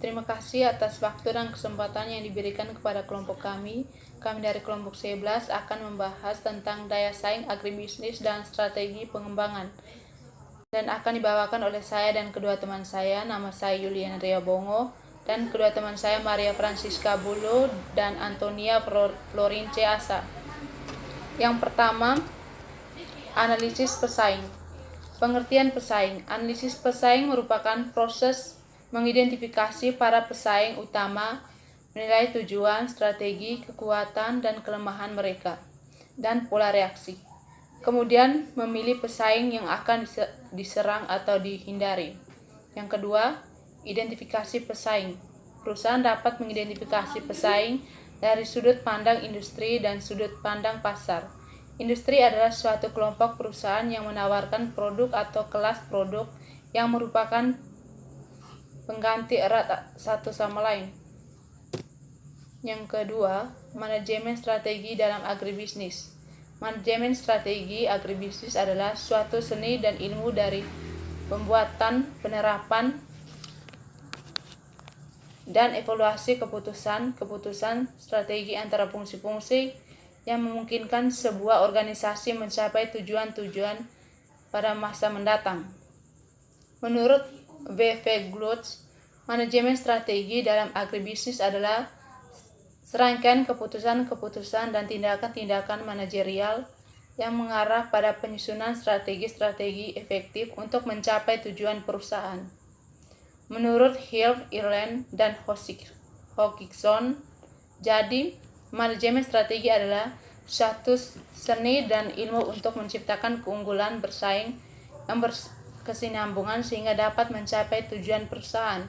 Terima kasih atas waktu dan kesempatan yang diberikan kepada kelompok kami. Kami dari kelompok 11 akan membahas tentang daya saing agribisnis dan strategi pengembangan. Dan akan dibawakan oleh saya dan kedua teman saya, nama saya Yuliana Ria Bongo, dan kedua teman saya Maria Francisca Bulo dan Antonia Florince Asa. Yang pertama, analisis pesaing. Pengertian pesaing. Analisis pesaing merupakan proses mengidentifikasi para pesaing utama, menilai tujuan, strategi, kekuatan, dan kelemahan mereka, dan pola reaksi. Kemudian memilih pesaing yang akan diserang atau dihindari. Yang kedua, identifikasi pesaing. Perusahaan dapat mengidentifikasi pesaing dari sudut pandang industri dan sudut pandang pasar. Industri adalah suatu kelompok perusahaan yang menawarkan produk atau kelas produk yang merupakan pengganti erat satu sama lain. Yang kedua, manajemen strategi dalam agribisnis. Manajemen strategi agribisnis adalah suatu seni dan ilmu dari pembuatan, penerapan, dan evaluasi keputusan strategi antara fungsi-fungsi yang memungkinkan sebuah organisasi mencapai tujuan-tujuan pada masa mendatang. Menurut W.V. Glutz, manajemen strategi dalam agribisnis adalah serangkaian keputusan-keputusan dan tindakan-tindakan manajerial yang mengarah pada penyusunan strategi-strategi efektif untuk mencapai tujuan perusahaan. Menurut Hill, Ireland, dan Hodgson, jadi manajemen strategi adalah suatu seni dan ilmu untuk menciptakan keunggulan bersaing yang berkesinambungan sehingga dapat mencapai tujuan perusahaan.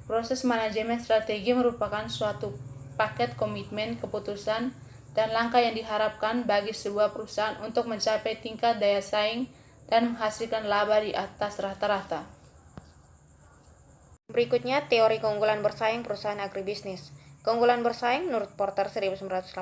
Proses manajemen strategi merupakan suatu paket komitmen, keputusan, dan langkah yang diharapkan bagi sebuah perusahaan untuk mencapai tingkat daya saing dan menghasilkan laba di atas rata-rata. Berikutnya, teori keunggulan bersaing perusahaan agribisnis. Keunggulan bersaing menurut Porter 1986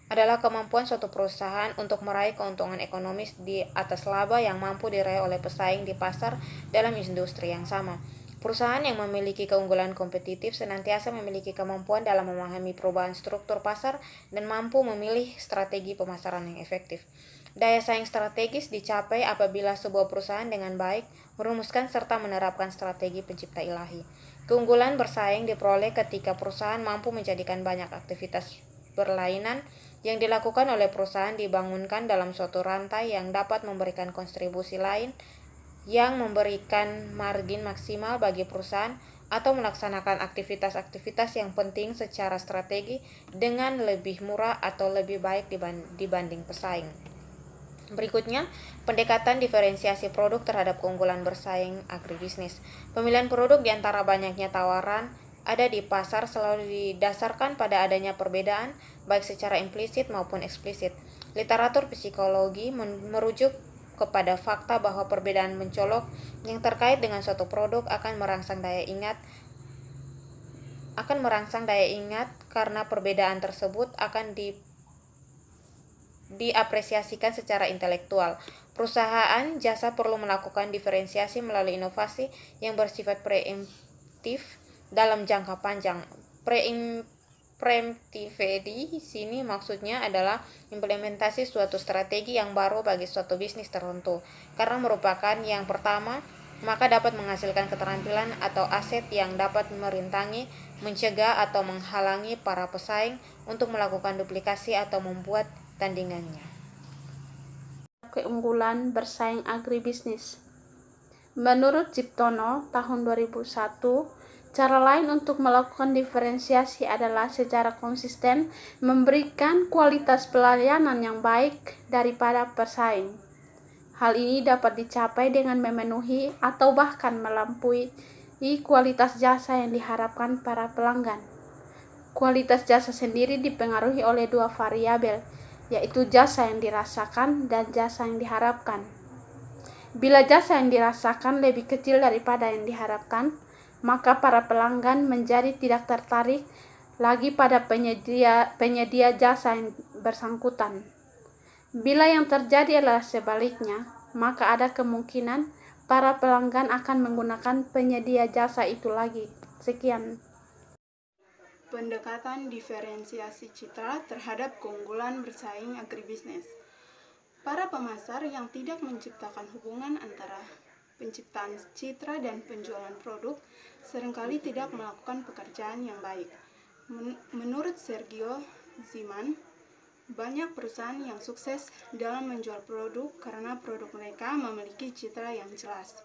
adalah kemampuan suatu perusahaan untuk meraih keuntungan ekonomis di atas laba yang mampu diraih oleh pesaing di pasar dalam industri yang sama. Perusahaan yang memiliki keunggulan kompetitif senantiasa memiliki kemampuan dalam memahami perubahan struktur pasar dan mampu memilih strategi pemasaran yang efektif. Daya saing strategis dicapai apabila sebuah perusahaan dengan baik merumuskan serta menerapkan strategi pencipta ilahi. Keunggulan bersaing diperoleh ketika perusahaan mampu menjadikan banyak aktivitas berlainan yang dilakukan oleh perusahaan dibangunkan dalam suatu rantai yang dapat memberikan kontribusi lain yang memberikan margin maksimal bagi perusahaan atau melaksanakan aktivitas-aktivitas yang penting secara strategi dengan lebih murah atau lebih baik dibanding pesaing. Berikutnya, pendekatan diferensiasi produk terhadap keunggulan bersaing agribisnis. Pemilihan produk di antara banyaknya tawaran ada di pasar selalu didasarkan pada adanya perbedaan, baik secara implisit maupun eksplisit. Literatur psikologi merujuk kepada fakta bahwa perbedaan mencolok yang terkait dengan suatu produk akan merangsang daya ingat karena perbedaan tersebut akan diapresiasikan secara intelektual. Perusahaan jasa perlu melakukan diferensiasi melalui inovasi yang bersifat preemptif dalam jangka panjang. Preemptive di sini maksudnya adalah implementasi suatu strategi yang baru bagi suatu bisnis tertentu. Karena merupakan yang pertama, maka dapat menghasilkan keterampilan atau aset yang dapat merintangi, mencegah atau menghalangi para pesaing untuk melakukan duplikasi atau membuat tandingannya. Keunggulan bersaing agribisnis. Menurut Ciptono tahun 2001, cara lain untuk melakukan diferensiasi adalah secara konsisten memberikan kualitas pelayanan yang baik daripada pesaing. Hal ini dapat dicapai dengan memenuhi atau bahkan melampaui kualitas jasa yang diharapkan para pelanggan. Kualitas jasa sendiri dipengaruhi oleh dua variabel, yaitu jasa yang dirasakan dan jasa yang diharapkan. Bila jasa yang dirasakan lebih kecil daripada yang diharapkan, maka para pelanggan menjadi tidak tertarik lagi pada penyedia jasa yang bersangkutan. Bila yang terjadi adalah sebaliknya, maka ada kemungkinan para pelanggan akan menggunakan penyedia jasa itu lagi. Sekian. Pendekatan diferensiasi citra terhadap keunggulan bersaing agribisnis. Para pemasar yang tidak menciptakan hubungan antara penciptaan citra dan penjualan produk seringkali tidak melakukan pekerjaan yang baik. Menurut Sergio Ziman, banyak perusahaan yang sukses dalam menjual produk karena produk mereka memiliki citra yang jelas.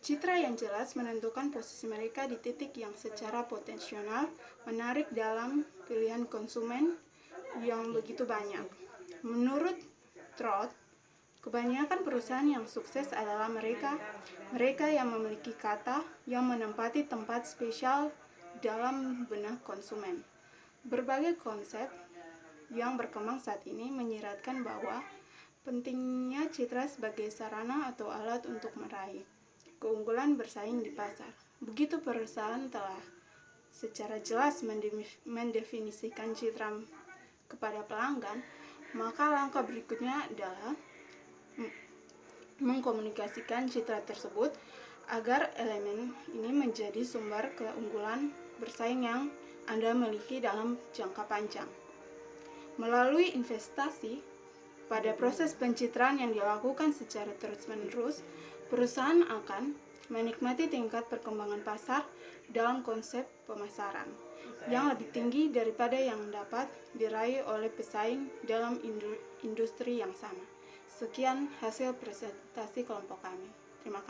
Citra yang jelas menentukan posisi mereka di titik yang secara potensial menarik dalam pilihan konsumen yang begitu banyak. Menurut Trott, kebanyakan perusahaan yang sukses adalah mereka yang memiliki kata yang menempati tempat spesial dalam benak konsumen. Berbagai konsep yang berkembang saat ini menyiratkan bahwa pentingnya citra sebagai sarana atau alat untuk meraih keunggulan bersaing di pasar. Begitu perusahaan telah secara jelas mendefinisikan citra kepada pelanggan, maka langkah berikutnya adalah mengkomunikasikan citra tersebut agar elemen ini menjadi sumber keunggulan bersaing yang Anda miliki dalam jangka panjang. Melalui investasi pada proses pencitraan yang dilakukan secara terus-menerus, perusahaan akan menikmati tingkat perkembangan pasar dalam konsep pemasaran yang lebih tinggi daripada yang dapat diraih oleh pesaing dalam industri yang sama. Sekian hasil presentasi kelompok kami. Terima kasih.